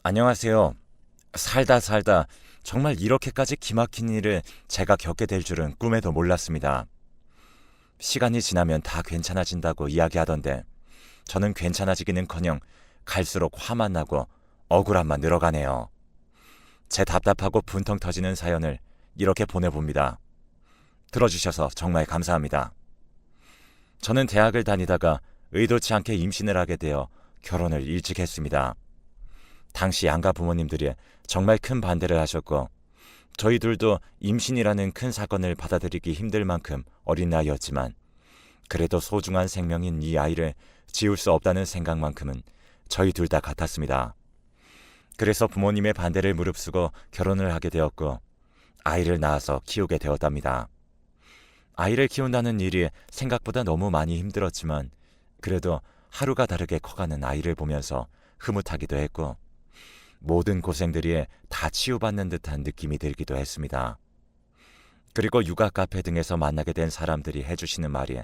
안녕하세요. 살다 살다 정말 이렇게까지 기막힌 일을 제가 겪게 될 줄은 꿈에도 몰랐습니다. 시간이 지나면 다 괜찮아진다고 이야기하던데 저는 괜찮아지기는커녕 갈수록 화만 나고 억울함만 늘어가네요. 제 답답하고 분통 터지는 사연을 이렇게 보내봅니다. 들어주셔서 정말 감사합니다. 저는 대학을 다니다가 의도치 않게 임신을 하게 되어 결혼을 일찍 했습니다. 당시 양가 부모님들이 정말 큰 반대를 하셨고 저희 둘도 임신이라는 큰 사건을 받아들이기 힘들 만큼 어린 나이였지만 그래도 소중한 생명인 이 아이를 지울 수 없다는 생각만큼은 저희 둘 다 같았습니다. 그래서 부모님의 반대를 무릅쓰고 결혼을 하게 되었고 아이를 낳아서 키우게 되었답니다. 아이를 키운다는 일이 생각보다 너무 많이 힘들었지만 그래도 하루가 다르게 커가는 아이를 보면서 흐뭇하기도 했고 모든 고생들이 다 치유받는 듯한 느낌이 들기도 했습니다. 그리고 육아 카페 등에서 만나게 된 사람들이 해주시는 말이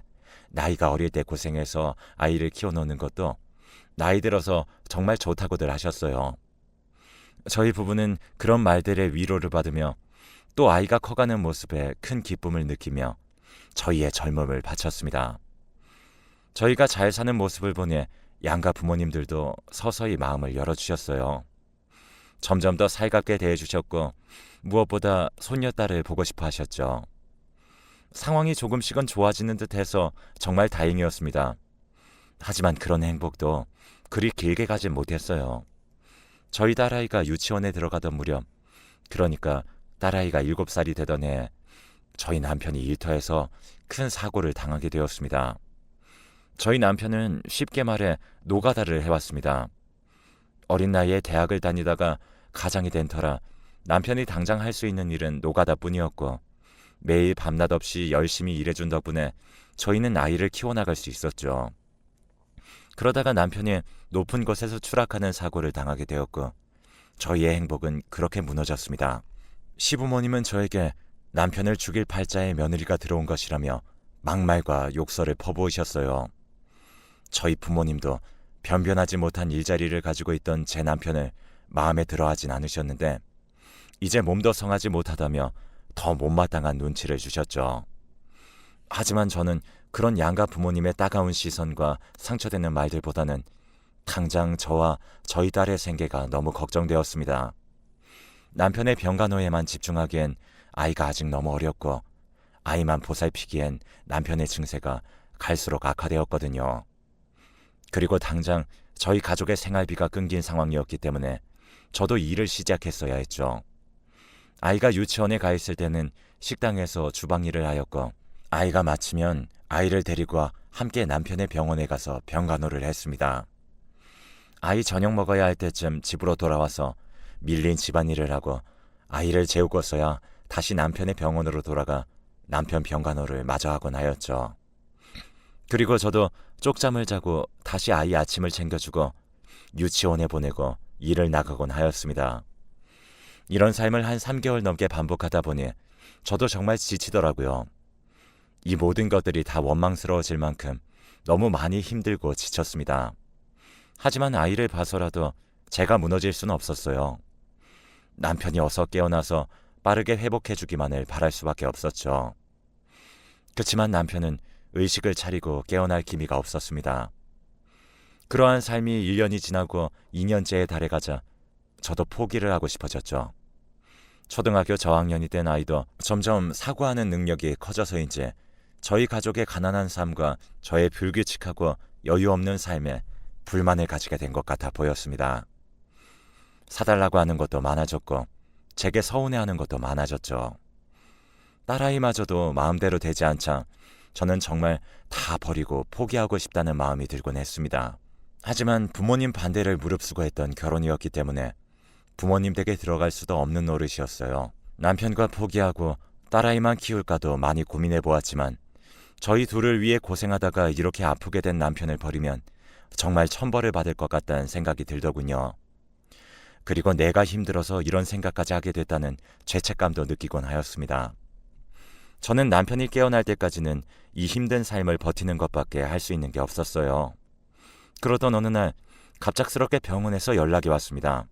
나이가 어릴 때 고생해서 아이를 키워놓는 것도 나이 들어서 정말 좋다고들 하셨어요. 저희 부부는 그런 말들의 위로를 받으며 또 아이가 커가는 모습에 큰 기쁨을 느끼며 저희의 젊음을 바쳤습니다. 저희가 잘 사는 모습을 보니 양가 부모님들도 서서히 마음을 열어주셨어요. 점점 더 살갑게 대해주셨고 무엇보다 손녀딸을 보고 싶어 하셨죠. 상황이 조금씩은 좋아지는 듯해서 정말 다행이었습니다. 하지만 그런 행복도 그리 길게 가진 못했어요. 저희 딸아이가 유치원에 들어가던 무렵, 그러니까 딸아이가 7살이 되던 해 저희 남편이 일터에서 큰 사고를 당하게 되었습니다. 저희 남편은 쉽게 말해 노가다를 해왔습니다. 어린 나이에 대학을 다니다가 가장이 된 터라 남편이 당장 할 수 있는 일은 노가다뿐이었고 매일 밤낮 없이 열심히 일해준 덕분에 저희는 아이를 키워나갈 수 있었죠. 그러다가 남편이 높은 곳에서 추락하는 사고를 당하게 되었고 저희의 행복은 그렇게 무너졌습니다. 시부모님은 저에게 남편을 죽일 팔자에 며느리가 들어온 것이라며 막말과 욕설을 퍼부으셨어요. 저희 부모님도 변변하지 못한 일자리를 가지고 있던 제 남편을 마음에 들어하진 않으셨는데 이제 몸도 성하지 못하다며 더 못마땅한 눈치를 주셨죠. 하지만 저는 그런 양가 부모님의 따가운 시선과 상처되는 말들보다는 당장 저와 저희 딸의 생계가 너무 걱정되었습니다. 남편의 병간호에만 집중하기엔 아이가 아직 너무 어렸고 아이만 보살피기엔 남편의 증세가 갈수록 악화되었거든요. 그리고 당장 저희 가족의 생활비가 끊긴 상황이었기 때문에 저도 일을 시작했어야 했죠. 아이가 유치원에 가 있을 때는 식당에서 주방 일을 하였고 아이가 마치면 아이를 데리고 함께 남편의 병원에 가서 병간호를 했습니다. 아이 저녁 먹어야 할 때쯤 집으로 돌아와서 밀린 집안일을 하고 아이를 재우고서야 다시 남편의 병원으로 돌아가 남편 병간호를 마저 하곤 하였죠. 그리고 저도 쪽잠을 자고 다시 아이 아침을 챙겨주고 유치원에 보내고 일을 나가곤 하였습니다. 이런 삶을 한 3개월 넘게 반복하다 보니 저도 정말 지치더라고요. 이 모든 것들이 다 원망스러워질 만큼 너무 많이 힘들고 지쳤습니다. 하지만 아이를 봐서라도 제가 무너질 수는 없었어요. 남편이 어서 깨어나서 빠르게 회복해주기만을 바랄 수밖에 없었죠. 그치만 남편은 의식을 차리고 깨어날 기미가 없었습니다. 그러한 삶이 1년이 지나고 2년째에 달해가자 저도 포기를 하고 싶어졌죠. 초등학교 저학년이 된 아이도 점점 사고하는 능력이 커져서인지 저희 가족의 가난한 삶과 저의 불규칙하고 여유 없는 삶에 불만을 가지게 된 것 같아 보였습니다. 사달라고 하는 것도 많아졌고 제게 서운해하는 것도 많아졌죠. 딸아이마저도 마음대로 되지 않자 저는 정말 다 버리고 포기하고 싶다는 마음이 들곤 했습니다. 하지만 부모님 반대를 무릅쓰고 했던 결혼이었기 때문에 부모님 댁에 들어갈 수도 없는 노릇이었어요. 남편과 포기하고 딸아이만 키울까도 많이 고민해 보았지만 저희 둘을 위해 고생하다가 이렇게 아프게 된 남편을 버리면 정말 천벌을 받을 것 같다는 생각이 들더군요. 그리고 내가 힘들어서 이런 생각까지 하게 됐다는 죄책감도 느끼곤 하였습니다. 저는 남편이 깨어날 때까지는 이 힘든 삶을 버티는 것밖에 할 수 있는 게 없었어요. 그러던 어느 날 갑작스럽게 병원에서 연락이 왔습니다.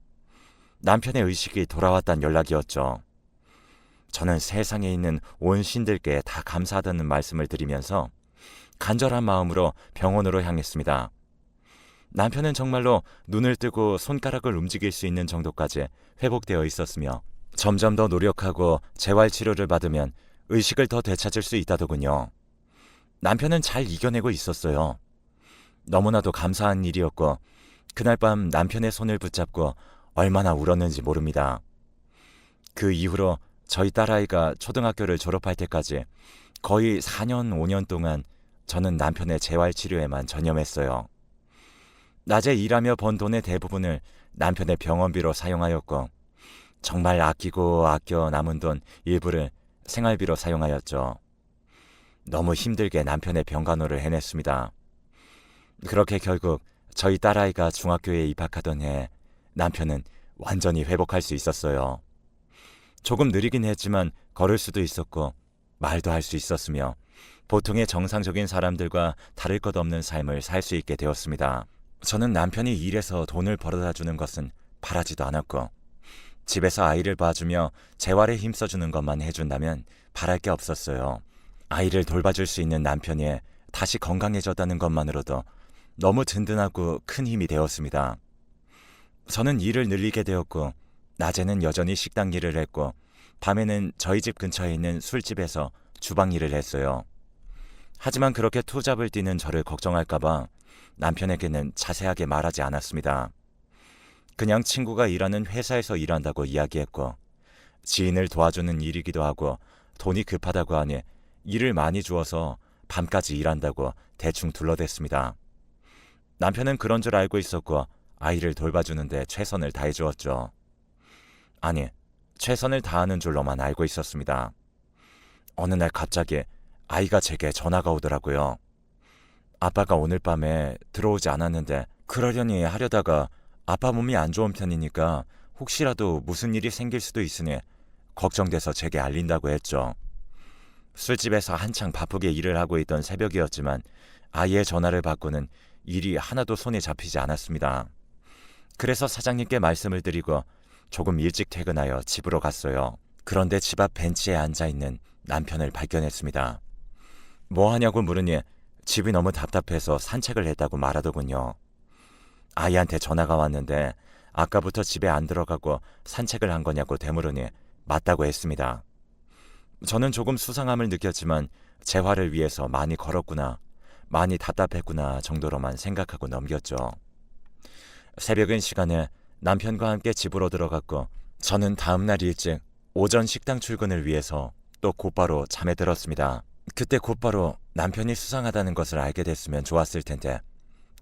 남편의 의식이 돌아왔다는 연락이었죠. 저는 세상에 있는 온 신들께 다 감사하다는 말씀을 드리면서 간절한 마음으로 병원으로 향했습니다. 남편은 정말로 눈을 뜨고 손가락을 움직일 수 있는 정도까지 회복되어 있었으며 점점 더 노력하고 재활치료를 받으면 의식을 더 되찾을 수 있다더군요. 남편은 잘 이겨내고 있었어요. 너무나도 감사한 일이었고 그날 밤 남편의 손을 붙잡고 얼마나 울었는지 모릅니다. 그 이후로 저희 딸아이가 초등학교를 졸업할 때까지 거의 4년, 5년 동안 저는 남편의 재활치료에만 전념했어요. 낮에 일하며 번 돈의 대부분을 남편의 병원비로 사용하였고 정말 아끼고 아껴 남은 돈 일부를 생활비로 사용하였죠. 너무 힘들게 남편의 병간호를 해냈습니다. 그렇게 결국 저희 딸아이가 중학교에 입학하던 해 남편은 완전히 회복할 수 있었어요. 조금 느리긴 했지만 걸을 수도 있었고 말도 할 수 있었으며 보통의 정상적인 사람들과 다를 것 없는 삶을 살 수 있게 되었습니다. 저는 남편이 일해서 돈을 벌어다 주는 것은 바라지도 않았고 집에서 아이를 봐주며 재활에 힘써주는 것만 해준다면 바랄 게 없었어요. 아이를 돌봐줄 수 있는 남편이 다시 건강해졌다는 것만으로도 너무 든든하고 큰 힘이 되었습니다. 저는 일을 늘리게 되었고 낮에는 여전히 식당 일을 했고 밤에는 저희 집 근처에 있는 술집에서 주방 일을 했어요. 하지만 그렇게 투잡을 뛰는 저를 걱정할까봐 남편에게는 자세하게 말하지 않았습니다. 그냥 친구가 일하는 회사에서 일한다고 이야기했고 지인을 도와주는 일이기도 하고 돈이 급하다고 하니 일을 많이 주어서 밤까지 일한다고 대충 둘러댔습니다. 남편은 그런 줄 알고 있었고 아이를 돌봐주는데 최선을 다해주었죠. 아니, 최선을 다하는 줄로만 알고 있었습니다. 어느 날 갑자기 아이가 제게 전화가 오더라고요. 아빠가 오늘 밤에 들어오지 않았는데 그러려니 하려다가 아빠 몸이 안 좋은 편이니까 혹시라도 무슨 일이 생길 수도 있으니 걱정돼서 제게 알린다고 했죠. 술집에서 한창 바쁘게 일을 하고 있던 새벽이었지만 아이의 전화를 받고는 일이 하나도 손에 잡히지 않았습니다. 그래서 사장님께 말씀을 드리고 조금 일찍 퇴근하여 집으로 갔어요. 그런데 집 앞 벤치에 앉아있는 남편을 발견했습니다. 뭐 하냐고 물으니 집이 너무 답답해서 산책을 했다고 말하더군요. 아이한테 전화가 왔는데 아까부터 집에 안 들어가고 산책을 한 거냐고 되물으니 맞다고 했습니다. 저는 조금 수상함을 느꼈지만 재활을 위해서 많이 걸었구나, 많이 답답했구나 정도로만 생각하고 넘겼죠. 새벽인 시간에 남편과 함께 집으로 들어갔고 저는 다음날 일찍 오전 식당 출근을 위해서 또 곧바로 잠에 들었습니다. 그때 곧바로 남편이 수상하다는 것을 알게 됐으면 좋았을 텐데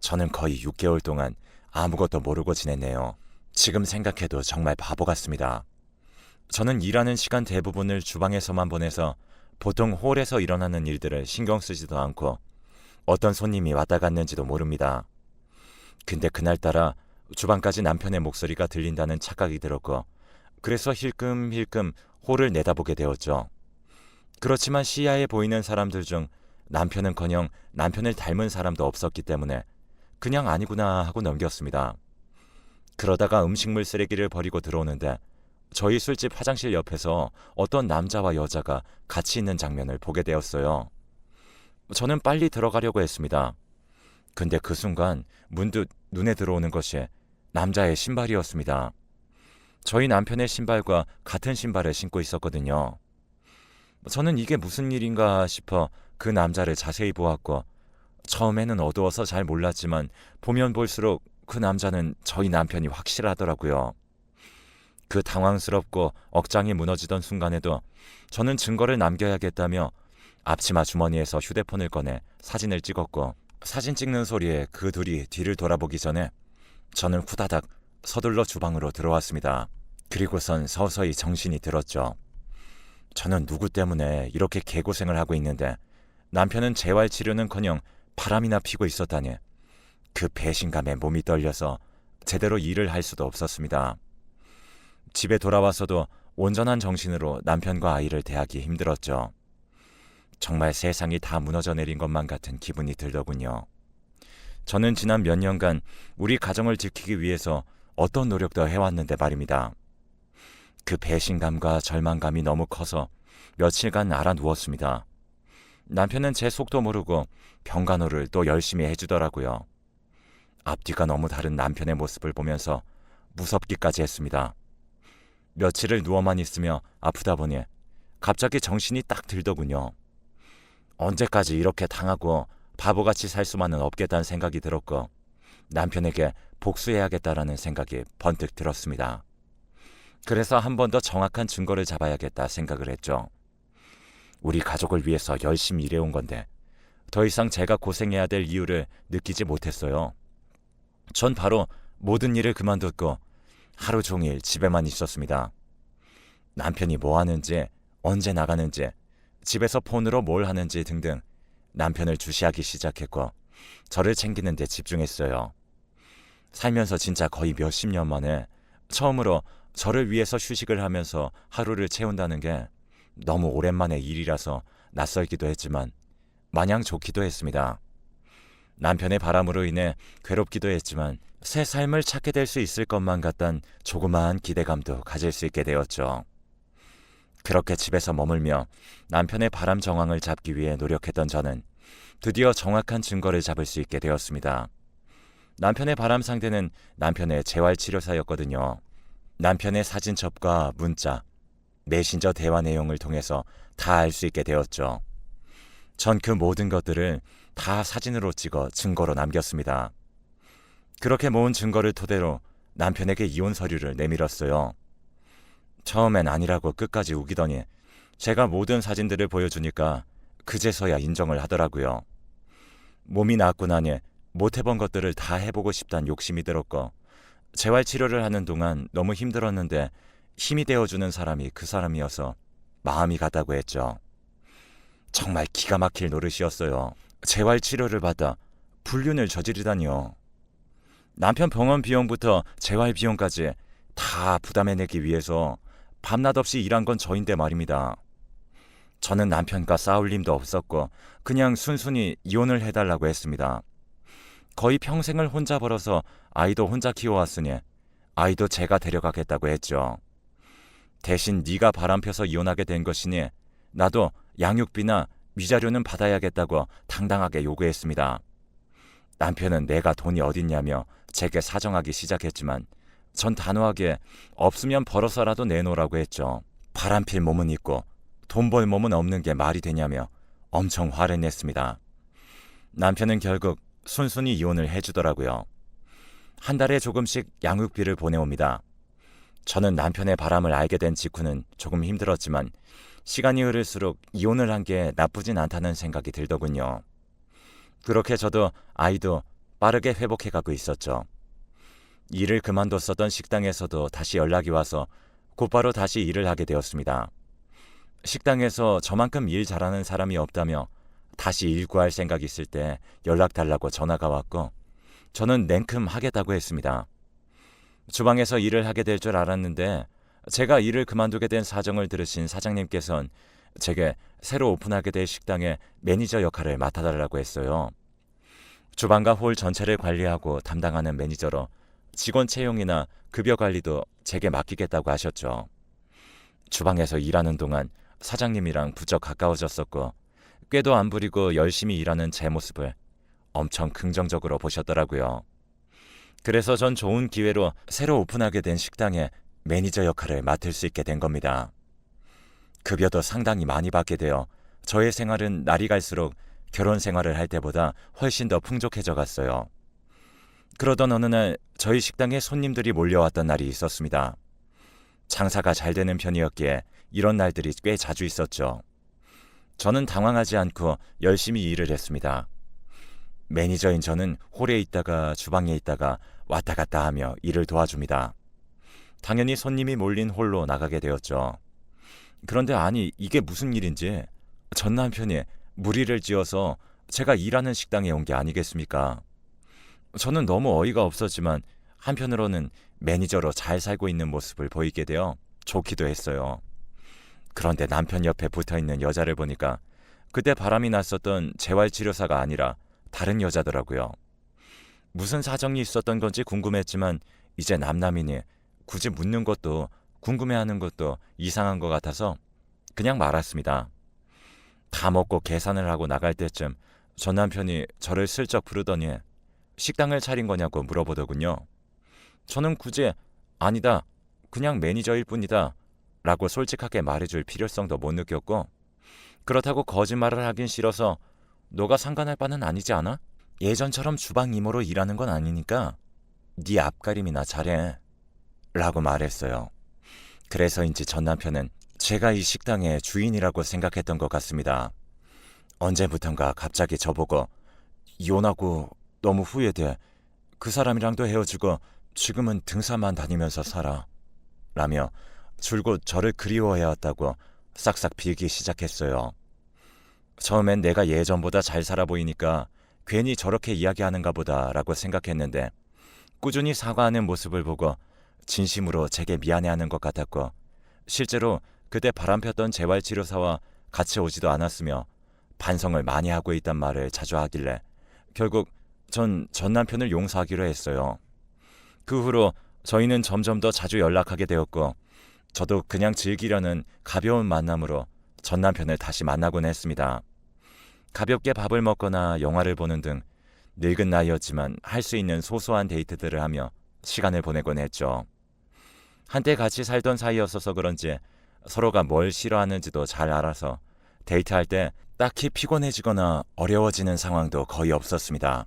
저는 거의 6개월 동안 아무것도 모르고 지냈네요. 지금 생각해도 정말 바보 같습니다. 저는 일하는 시간 대부분을 주방에서만 보내서 보통 홀에서 일어나는 일들을 신경 쓰지도 않고 어떤 손님이 왔다 갔는지도 모릅니다. 근데 그날따라 주방까지 남편의 목소리가 들린다는 착각이 들었고 그래서 힐끔힐끔 홀을 내다보게 되었죠. 그렇지만 시야에 보이는 사람들 중 남편은커녕 남편을 닮은 사람도 없었기 때문에 그냥 아니구나 하고 넘겼습니다. 그러다가 음식물 쓰레기를 버리고 들어오는데 저희 술집 화장실 옆에서 어떤 남자와 여자가 같이 있는 장면을 보게 되었어요. 저는 빨리 들어가려고 했습니다. 근데 그 순간 문득 눈에 들어오는 것이 남자의 신발이었습니다. 저희 남편의 신발과 같은 신발을 신고 있었거든요. 저는 이게 무슨 일인가 싶어 그 남자를 자세히 보았고 처음에는 어두워서 잘 몰랐지만 보면 볼수록 그 남자는 저희 남편이 확실하더라고요. 그 당황스럽고 억장이 무너지던 순간에도 저는 증거를 남겨야겠다며 앞치마 주머니에서 휴대폰을 꺼내 사진을 찍었고 사진 찍는 소리에 그 둘이 뒤를 돌아보기 전에 저는 후다닥 서둘러 주방으로 들어왔습니다. 그리고선 서서히 정신이 들었죠. 저는 누구 때문에 이렇게 개고생을 하고 있는데 남편은 재활치료는커녕 바람이나 피고 있었다니 그 배신감에 몸이 떨려서 제대로 일을 할 수도 없었습니다. 집에 돌아와서도 온전한 정신으로 남편과 아이를 대하기 힘들었죠. 정말 세상이 다 무너져 내린 것만 같은 기분이 들더군요. 저는 지난 몇 년간 우리 가정을 지키기 위해서 어떤 노력도 해왔는데 말입니다. 그 배신감과 절망감이 너무 커서 며칠간 알아 누웠습니다. 남편은 제 속도 모르고 병간호를 또 열심히 해주더라고요. 앞뒤가 너무 다른 남편의 모습을 보면서 무섭기까지 했습니다. 며칠을 누워만 있으며 아프다 보니 갑자기 정신이 딱 들더군요. 언제까지 이렇게 당하고 바보같이 살 수만은 없겠다는 생각이 들었고 남편에게 복수해야겠다라는 생각이 번뜩 들었습니다. 그래서 한 번 더 정확한 증거를 잡아야겠다 생각을 했죠. 우리 가족을 위해서 열심히 일해온 건데 더 이상 제가 고생해야 될 이유를 느끼지 못했어요. 전 바로 모든 일을 그만뒀고 하루 종일 집에만 있었습니다. 남편이 뭐 하는지, 언제 나가는지, 집에서 폰으로 뭘 하는지 등등 남편을 주시하기 시작했고 저를 챙기는 데 집중했어요. 살면서 진짜 거의 몇십 년 만에 처음으로 저를 위해서 휴식을 하면서 하루를 채운다는 게 너무 오랜만의 일이라서 낯설기도 했지만 마냥 좋기도 했습니다. 남편의 바람으로 인해 괴롭기도 했지만 새 삶을 찾게 될 수 있을 것만 같단 조그마한 기대감도 가질 수 있게 되었죠. 그렇게 집에서 머물며 남편의 바람 정황을 잡기 위해 노력했던 저는 드디어 정확한 증거를 잡을 수 있게 되었습니다. 남편의 바람 상대는 남편의 재활치료사였거든요. 남편의 사진첩과 문자, 메신저 대화 내용을 통해서 다 알 수 있게 되었죠. 전 그 모든 것들을 다 사진으로 찍어 증거로 남겼습니다. 그렇게 모은 증거를 토대로 남편에게 이혼 서류를 내밀었어요. 처음엔 아니라고 끝까지 우기더니 제가 모든 사진들을 보여주니까 그제서야 인정을 하더라고요. 몸이 낫고 나니 못 해본 것들을 다 해보고 싶단 욕심이 들었고 재활치료를 하는 동안 너무 힘들었는데 힘이 되어주는 사람이 그 사람이어서 마음이 갔다고 했죠. 정말 기가 막힐 노릇이었어요. 재활치료를 받아 불륜을 저지르다니요. 남편 병원 비용부터 재활 비용까지 다 부담해내기 위해서 밤낮 없이 일한 건 저인데 말입니다. 저는 남편과 싸울 힘도 없었고 그냥 순순히 이혼을 해달라고 했습니다. 거의 평생을 혼자 벌어서 아이도 혼자 키워왔으니 아이도 제가 데려가겠다고 했죠. 대신 네가 바람펴서 이혼하게 된 것이니 나도 양육비나 위자료는 받아야겠다고 당당하게 요구했습니다. 남편은 내가 돈이 어딨냐며 제게 사정하기 시작했지만 전 단호하게 없으면 벌어서라도 내놓으라고 했죠. 바람필 몸은 있고 돈 벌 몸은 없는 게 말이 되냐며 엄청 화를 냈습니다. 남편은 결국 순순히 이혼을 해주더라고요. 한 달에 조금씩 양육비를 보내옵니다. 저는 남편의 바람을 알게 된 직후는 조금 힘들었지만 시간이 흐를수록 이혼을 한 게 나쁘진 않다는 생각이 들더군요. 그렇게 저도 아이도 빠르게 회복해가고 있었죠. 일을 그만뒀었던 식당에서도 다시 연락이 와서 곧바로 다시 일을 하게 되었습니다. 식당에서 저만큼 일 잘하는 사람이 없다며 다시 일 구할 생각이 있을 때 연락 달라고 전화가 왔고 저는 냉큼 하겠다고 했습니다. 주방에서 일을 하게 될 줄 알았는데 제가 일을 그만두게 된 사정을 들으신 사장님께서는 제게 새로 오픈하게 될 식당의 매니저 역할을 맡아달라고 했어요. 주방과 홀 전체를 관리하고 담당하는 매니저로 직원 채용이나 급여 관리도 제게 맡기겠다고 하셨죠. 주방에서 일하는 동안 사장님이랑 부쩍 가까워졌었고 꾀도 안 부리고 열심히 일하는 제 모습을 엄청 긍정적으로 보셨더라고요. 그래서 전 좋은 기회로 새로 오픈하게 된 식당의 매니저 역할을 맡을 수 있게 된 겁니다. 급여도 상당히 많이 받게 되어 저의 생활은 날이 갈수록 결혼 생활을 할 때보다 훨씬 더 풍족해져 갔어요. 그러던 어느 날 저희 식당에 손님들이 몰려왔던 날이 있었습니다. 장사가 잘 되는 편이었기에 이런 날들이 꽤 자주 있었죠. 저는 당황하지 않고 열심히 일을 했습니다. 매니저인 저는 홀에 있다가 주방에 있다가 왔다 갔다 하며 일을 도와줍니다. 당연히 손님이 몰린 홀로 나가게 되었죠. 그런데 아니 이게 무슨 일인지 전 남편이 무리를 지어서 제가 일하는 식당에 온 게 아니겠습니까? 저는 너무 어이가 없었지만 한편으로는 매니저로 잘 살고 있는 모습을 보이게 되어 좋기도 했어요. 그런데 남편 옆에 붙어있는 여자를 보니까 그때 바람이 났었던 재활치료사가 아니라 다른 여자더라고요. 무슨 사정이 있었던 건지 궁금했지만 이제 남남이니 굳이 묻는 것도 궁금해하는 것도 이상한 것 같아서 그냥 말았습니다. 다 먹고 계산을 하고 나갈 때쯤 전 남편이 저를 슬쩍 부르더니 식당을 차린 거냐고 물어보더군요. 저는 굳이 아니다, 그냥 매니저일 뿐이다 라고 솔직하게 말해줄 필요성도 못 느꼈고, 그렇다고 거짓말을 하긴 싫어서 너가 상관할 바는 아니지 않아? 예전처럼 주방 이모로 일하는 건 아니니까 네 앞가림이나 잘해 라고 말했어요. 그래서인지 전 남편은 제가 이 식당의 주인이라고 생각했던 것 같습니다. 언제부턴가 갑자기 저보고 이혼하고 너무 후회돼. 그 사람이랑도 헤어지고 지금은 등산만 다니면서 살아 라며 줄곧 저를 그리워해왔다고 싹싹 빌기 시작했어요. 처음엔 내가 예전보다 잘 살아 보이니까 괜히 저렇게 이야기하는가 보다 라고 생각했는데, 꾸준히 사과하는 모습을 보고 진심으로 제게 미안해하는 것 같았고, 실제로 그때 바람폈던 재활치료사와 같이 오지도 않았으며 반성을 많이 하고 있단 말을 자주 하길래 결국 전 남편을 용서하기로 했어요. 그 후로 저희는 점점 더 자주 연락하게 되었고, 저도 그냥 즐기려는 가벼운 만남으로 전 남편을 다시 만나곤 했습니다. 가볍게 밥을 먹거나 영화를 보는 등 늙은 나이였지만 할 수 있는 소소한 데이트들을 하며 시간을 보내곤 했죠. 한때 같이 살던 사이였어서 그런지 서로가 뭘 싫어하는지도 잘 알아서 데이트할 때 딱히 피곤해지거나 어려워지는 상황도 거의 없었습니다.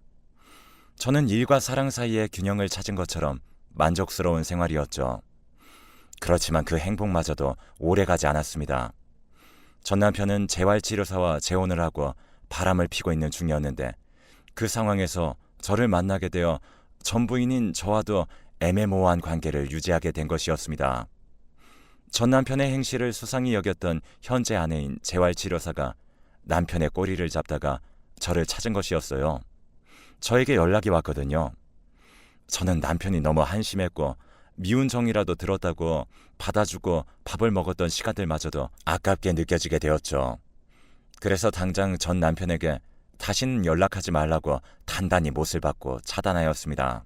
저는 일과 사랑 사이의 균형을 찾은 것처럼 만족스러운 생활이었죠. 그렇지만 그 행복마저도 오래가지 않았습니다. 전 남편은 재활치료사와 재혼을 하고 바람을 피고 있는 중이었는데, 그 상황에서 저를 만나게 되어 전 부인인 저와도 애매모호한 관계를 유지하게 된 것이었습니다. 전 남편의 행실을 수상히 여겼던 현재 아내인 재활치료사가 남편의 꼬리를 잡다가 저를 찾은 것이었어요. 저에게 연락이 왔거든요. 저는 남편이 너무 한심했고 미운 정이라도 들었다고 받아주고 밥을 먹었던 시간들마저도 아깝게 느껴지게 되었죠. 그래서 당장 전 남편에게 다시는 연락하지 말라고 단단히 못을 받고 차단하였습니다.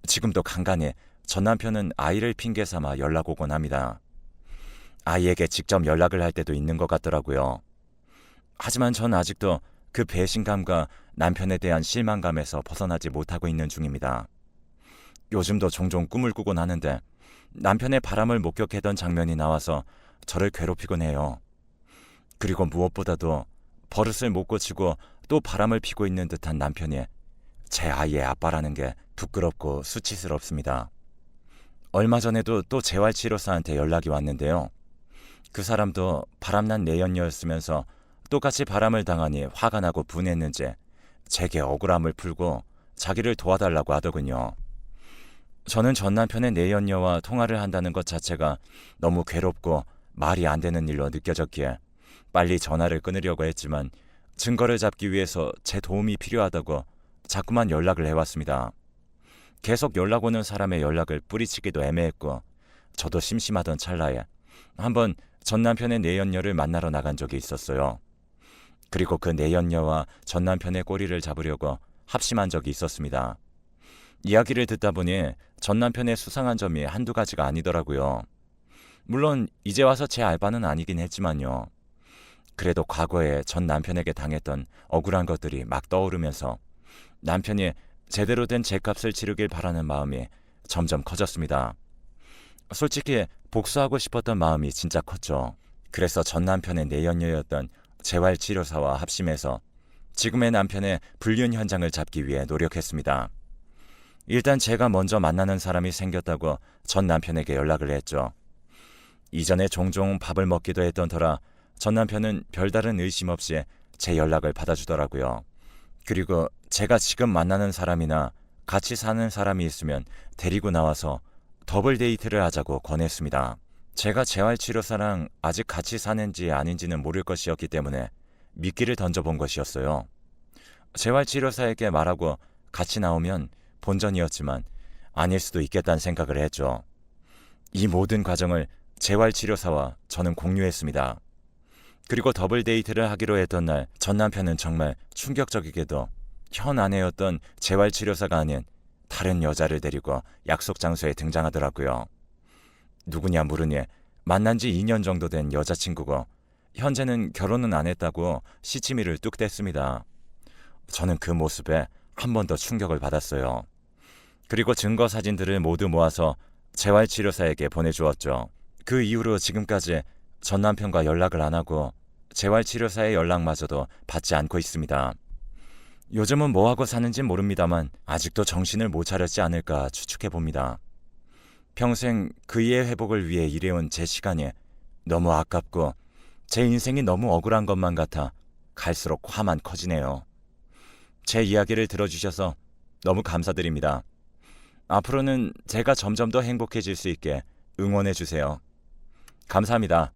지금도 간간히 전 남편은 아이를 핑계 삼아 연락 오곤 합니다. 아이에게 직접 연락을 할 때도 있는 것 같더라고요. 하지만 전 아직도 그 배신감과 남편에 대한 실망감에서 벗어나지 못하고 있는 중입니다. 요즘도 종종 꿈을 꾸곤 하는데 남편의 바람을 목격했던 장면이 나와서 저를 괴롭히곤 해요. 그리고 무엇보다도 버릇을 못 고치고 또 바람을 피고 있는 듯한 남편이 제 아이의 아빠라는 게 부끄럽고 수치스럽습니다. 얼마 전에도 또 재활치료사한테 연락이 왔는데요. 그 사람도 바람난 내연녀였으면서 똑같이 바람을 당하니 화가 나고 분했는지 제게 억울함을 풀고 자기를 도와달라고 하더군요. 저는 전 남편의 내연녀와 통화를 한다는 것 자체가 너무 괴롭고 말이 안 되는 일로 느껴졌기에 빨리 전화를 끊으려고 했지만 증거를 잡기 위해서 제 도움이 필요하다고 자꾸만 연락을 해왔습니다. 계속 연락 오는 사람의 연락을 뿌리치기도 애매했고 저도 심심하던 찰나에 한번 전 남편의 내연녀를 만나러 나간 적이 있었어요. 그리고 그 내연녀와 전 남편의 꼬리를 잡으려고 합심한 적이 있었습니다. 이야기를 듣다 보니 전 남편의 수상한 점이 한두 가지가 아니더라고요. 물론 이제 와서 제 알바는 아니긴 했지만요. 그래도 과거에 전 남편에게 당했던 억울한 것들이 막 떠오르면서 남편이 제대로 된 제값을 치르길 바라는 마음이 점점 커졌습니다. 솔직히 복수하고 싶었던 마음이 진짜 컸죠. 그래서 전 남편의 내연녀였던 재활치료사와 합심해서 지금의 남편의 불륜 현장을 잡기 위해 노력했습니다. 일단 제가 먼저 만나는 사람이 생겼다고 전 남편에게 연락을 했죠. 이전에 종종 밥을 먹기도 했던 터라 전 남편은 별다른 의심 없이 제 연락을 받아주더라고요. 그리고 제가 지금 만나는 사람이나 같이 사는 사람이 있으면 데리고 나와서 더블 데이트를 하자고 권했습니다. 제가 재활치료사랑 아직 같이 사는지 아닌지는 모를 것이었기 때문에 미끼를 던져본 것이었어요. 재활치료사에게 말하고 같이 나오면 본전이었지만 아닐 수도 있겠다는 생각을 했죠. 이 모든 과정을 재활치료사와 저는 공유했습니다. 그리고 더블 데이트를 하기로 했던 날 전 남편은 정말 충격적이게도 현 아내였던 재활치료사가 아닌 다른 여자를 데리고 약속 장소에 등장하더라고요. 누구냐 물으니 만난 지 2년 정도 된 여자친구고 현재는 결혼은 안 했다고 시치미를 뚝 뗐습니다. 저는 그 모습에 한 번 더 충격을 받았어요. 그리고 증거 사진들을 모두 모아서 재활치료사에게 보내주었죠. 그 이후로 지금까지 전 남편과 연락을 안 하고 재활치료사의 연락마저도 받지 않고 있습니다. 요즘은 뭐하고 사는진 모릅니다만 아직도 정신을 못 차렸지 않을까 추측해봅니다. 평생 그이의 회복을 위해 일해온 제 시간이 너무 아깝고 제 인생이 너무 억울한 것만 같아 갈수록 화만 커지네요. 제 이야기를 들어주셔서 너무 감사드립니다. 앞으로는 제가 점점 더 행복해질 수 있게 응원해주세요. 감사합니다.